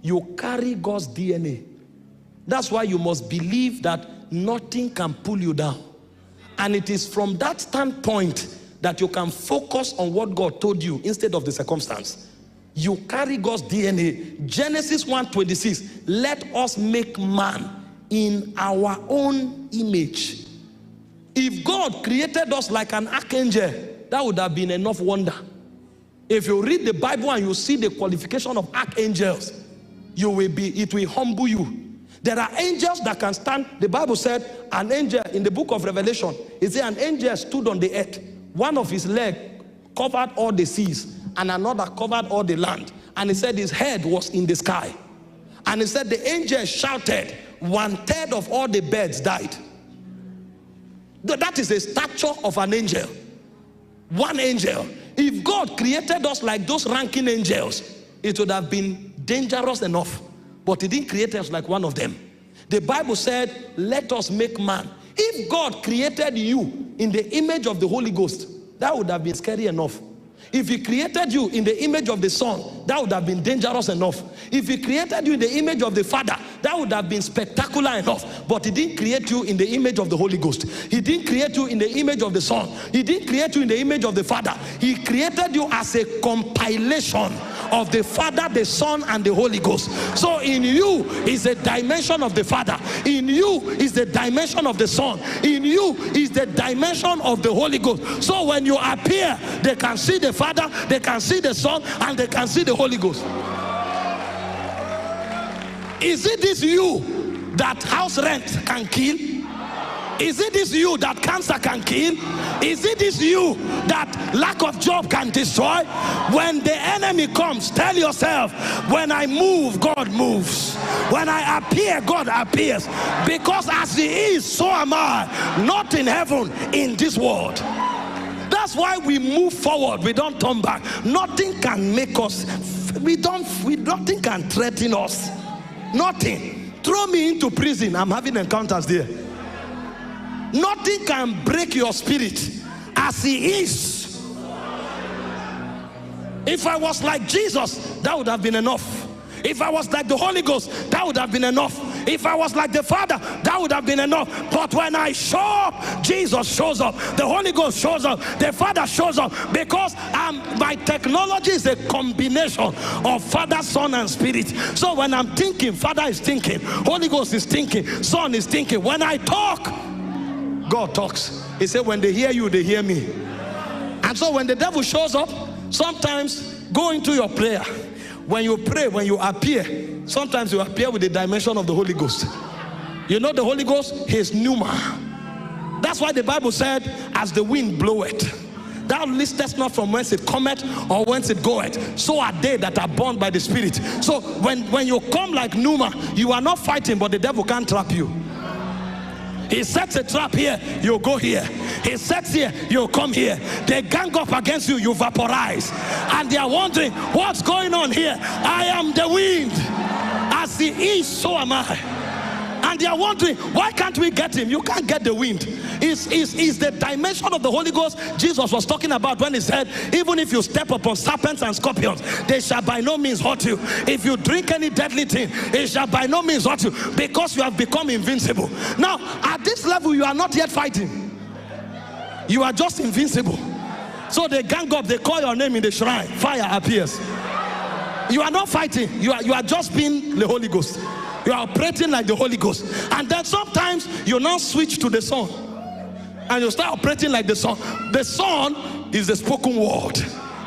You carry God's DNA. That's why you must believe that nothing can pull you down. And it is from that standpoint that you can focus on what God told you instead of the circumstance. You carry God's DNA. Genesis 1:26, let us make man in our own image. If God created us like an archangel, that would have been enough wonder. If you read the Bible and you see the qualification of archangels, it will humble you. There are angels that can stand. The Bible said an angel in the book of Revelation, it said an angel stood on the earth. One of his legs covered all the seas and another covered all the land. And he said his head was in the sky. And he said the angel shouted, 1/3 of all the birds died. That is a stature of an angel. One angel. If God created us like those ranking angels, it would have been dangerous enough. But he didn't create us like one of them. The Bible said, let us make man. If God created you in the image of the Holy Ghost, that would have been scary enough. If he created you in the image of the Son, that would have been dangerous enough. If he created you in the image of the Father, that would have been spectacular enough. But he didn't create you in the image of the Holy Ghost. He didn't create you in the image of the Son. He didn't create you in the image of the Father. He created you as a compilation of the Father, the Son, and the Holy Ghost. So in you is the dimension of the Father. In you is the dimension of the Son. In you is the dimension of the Holy Ghost. So when you appear, they can see the Father, they can see the Son, and they can see the Holy Ghost. Is it this you that house rent can kill? Is it this you that cancer can kill? Is it this you that lack of job can destroy? When the enemy comes, tell yourself, when I move, God moves. When I appear, God appears. Because as he is, so am I. Not in heaven, in this world. That's why we move forward. We don't turn back. Nothing can make us, nothing can threaten us. Nothing. Throw me into prison, I'm having encounters there. Nothing can break your spirit as he is. If I was like Jesus, that would have been enough. If I was like the Holy Ghost, that would have been enough. If I was like the Father, that would have been enough. But when I show up, Jesus shows up, the Holy Ghost shows up, the Father shows up, because my technology is a combination of Father, Son, and Spirit. So when I'm thinking, Father is thinking, Holy Ghost is thinking, Son is thinking. When I talk, God talks. He said, when they hear you, they hear me. And so when the devil shows up, sometimes go into your prayer. When you pray, when you appear, sometimes you appear with the dimension of the Holy Ghost. You know the Holy Ghost? He is pneuma. That's why the Bible said, as the wind bloweth, thou listest not from whence it cometh or whence it goeth. So are they that are born by the Spirit. So when you come like pneuma, you are not fighting, but the devil can't trap you. He sets a trap here, you go here. He sets here, you come here. They gang up against you, you vaporize. And they are wondering, what's going on here? I am the wind. As he is, so am I. And they are wondering, why can't we get him? You can't get the wind. Is the dimension of the Holy Ghost Jesus was talking about when he said, even if you step upon serpents and scorpions, they shall by no means hurt you. If you drink any deadly thing, it shall by no means hurt you, because you have become invincible. Now, at this level, you are not yet fighting. You are just invincible. So they gang up, they call your name in the shrine, fire appears. You are not fighting. You are just being the Holy Ghost. You are operating like the Holy Ghost. And then sometimes you now switch to the Son, and you start operating like the Son. The Son is the spoken word.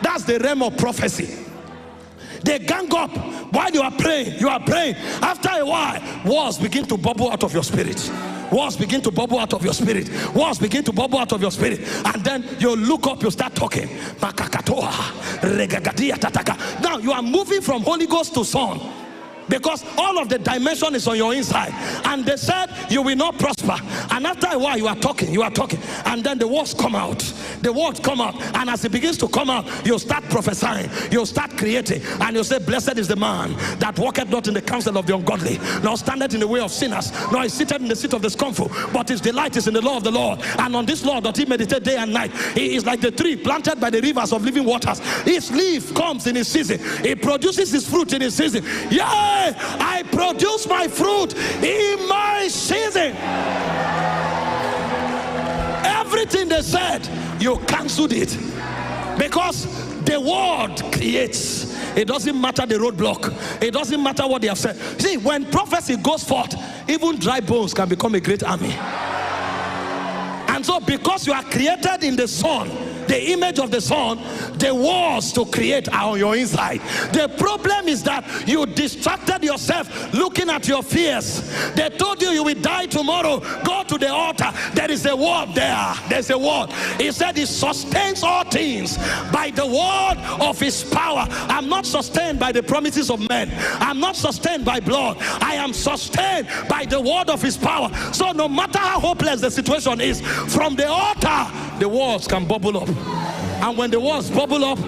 That's the realm of prophecy. They gang up while you are praying. You are praying. After a while, words begin to bubble out of your spirit. Words begin to bubble out of your spirit. Words begin to bubble out of your spirit. And then you look up, you start talking. Now you are moving from Holy Ghost to Son, because all of the dimension is on your inside. And they said you will not prosper. And after a while, you are talking, and then the words come out. The words come out, and as it begins to come out, you start prophesying, you start creating, and you say, blessed is the man that walketh not in the counsel of the ungodly, nor standeth in the way of sinners, nor is seated in the seat of the scornful, but his delight is in the law of the Lord, and on this law doth he meditate day and night. He is like the tree planted by the rivers of living waters. His leaf comes in his season, it produces his fruit in his season. Yay! say, I produce my fruit in my season. Everything they said, you cancelled it. Because the word creates. It doesn't matter the roadblock. It doesn't matter what they have said. See, when prophecy goes forth, even dry bones can become a great army. And so because you are created in the Son, the image of the Son, the walls to create are on your inside. The problem is that you distracted yourself looking at your fears. They told you you will die tomorrow. Go to the altar. There is a word there. There's a word. He said he sustains all things by the word of his power. I'm not sustained by the promises of men. I'm not sustained by blood. I am sustained by the word of his power. So no matter how hopeless the situation is, from the altar, the walls can bubble up. And when the walls bubble up,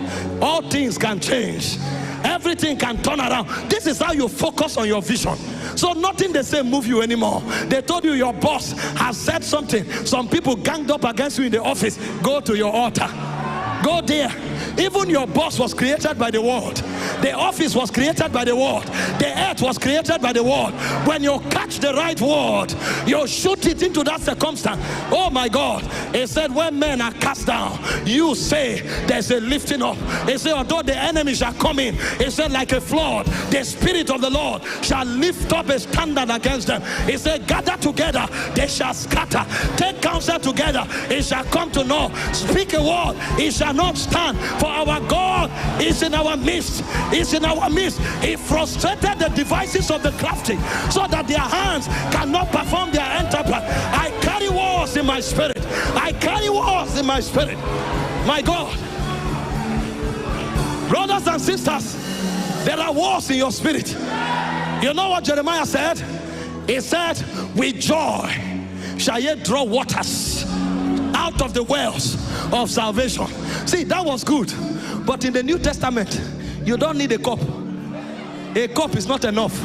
all things can change. Everything can turn around. This is how you focus on your vision. So nothing they say move you anymore. They told you your boss has said something. Some people ganged up against you in the office. Go to your altar. Go there. Even your boss was created by the word. The office was created by the word. The earth was created by the word. When you catch the right word, you shoot it into that circumstance. Oh my God. He said, when men are cast down, you say there's a lifting up. He said, although the enemy shall come in, he said, like a flood, the Spirit of the Lord shall lift up a standard against them. He said, gather together, they shall scatter. Take counsel together, it shall come to naught. Speak a word, it shall not stand. For our God is in our midst. Is in our midst. He frustrated the devices of the crafty so that their hands cannot perform their enterprise. I carry wars in my spirit. I carry wars in my spirit. My God. Brothers and sisters, there are wars in your spirit. You know what Jeremiah said? He said, with joy shall ye draw waters out of the wells of salvation. See, that was good. But in the New Testament, you don't need a cup. A cup is not enough.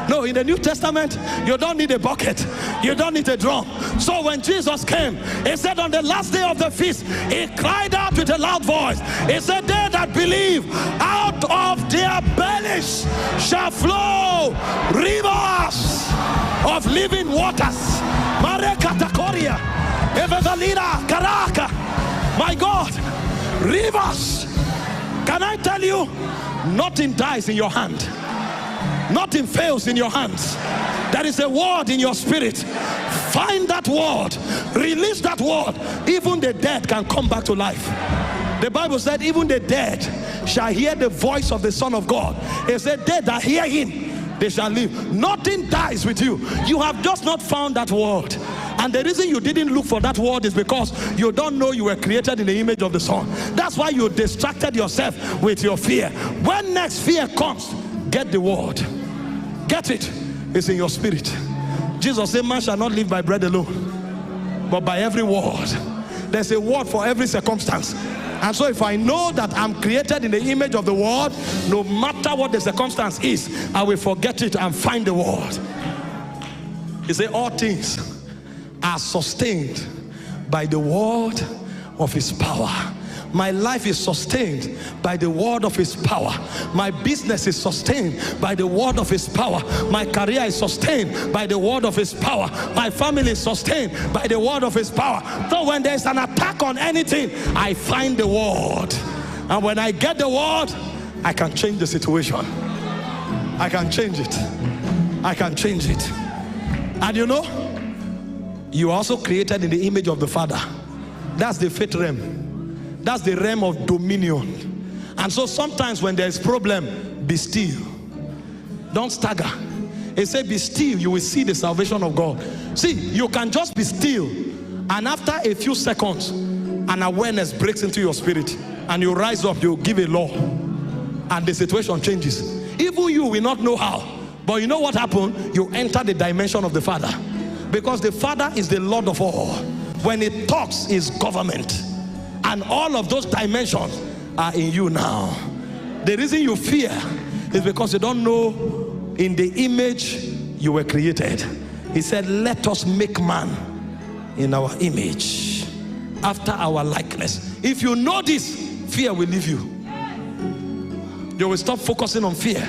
No, in the New Testament, you don't need a bucket. You don't need a drum. So when Jesus came, he said on the last day of the feast, he cried out with a loud voice. He said, they that believe, out of their bellies shall flow rivers of living waters. My God, rivers. Can I tell you, nothing dies in your hand. Nothing fails in your hands. There is a word in your spirit. Find that word. Release that word. Even the dead can come back to life. The Bible said even the dead shall hear the voice of the Son of God. It said they that hear him, they shall live. Nothing dies with you. You have just not found that word. And the reason you didn't look for that word is because you don't know you were created in the image of the Son. That's why you distracted yourself with your fear. When next fear comes, get the word. Get it. It's in your spirit. Jesus said, man shall not live by bread alone, but by every word. There's a word for every circumstance. And so if I know that I'm created in the image of the word, no matter what the circumstance is, I will forget it and find the word. He said, all things are sustained by the word of his power. My life is sustained by the word of his power. My business is sustained by the word of his power. My career is sustained by the word of his power. My family is sustained by the word of his power. So when there's an attack on anything, I find the word. And when I get the word, I can change the situation. I can change it. I can change it. And you know, you are also created in the image of the Father. That's the faith realm. That's the realm of dominion. And so sometimes when there's problem, be still. Don't stagger. It said be still, you will see the salvation of God. See, you can just be still, and after a few seconds, an awareness breaks into your spirit, and you rise up, you give a law, and the situation changes. Even you will not know how, but you know what happened? You enter the dimension of the Father. Because the Father is the Lord of all. When he talks, is government. And all of those dimensions are in you now. The reason you fear is because you don't know in the image you were created. He said, let us make man in our image, after our likeness. If you know this, fear will leave you. You will stop focusing on fear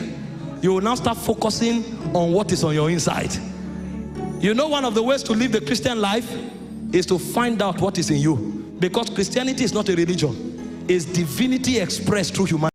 you will now start focusing on what is on your inside. You know, one of the ways to live the Christian life is to find out what is in you. Because Christianity is not a religion. It's divinity expressed through humanity.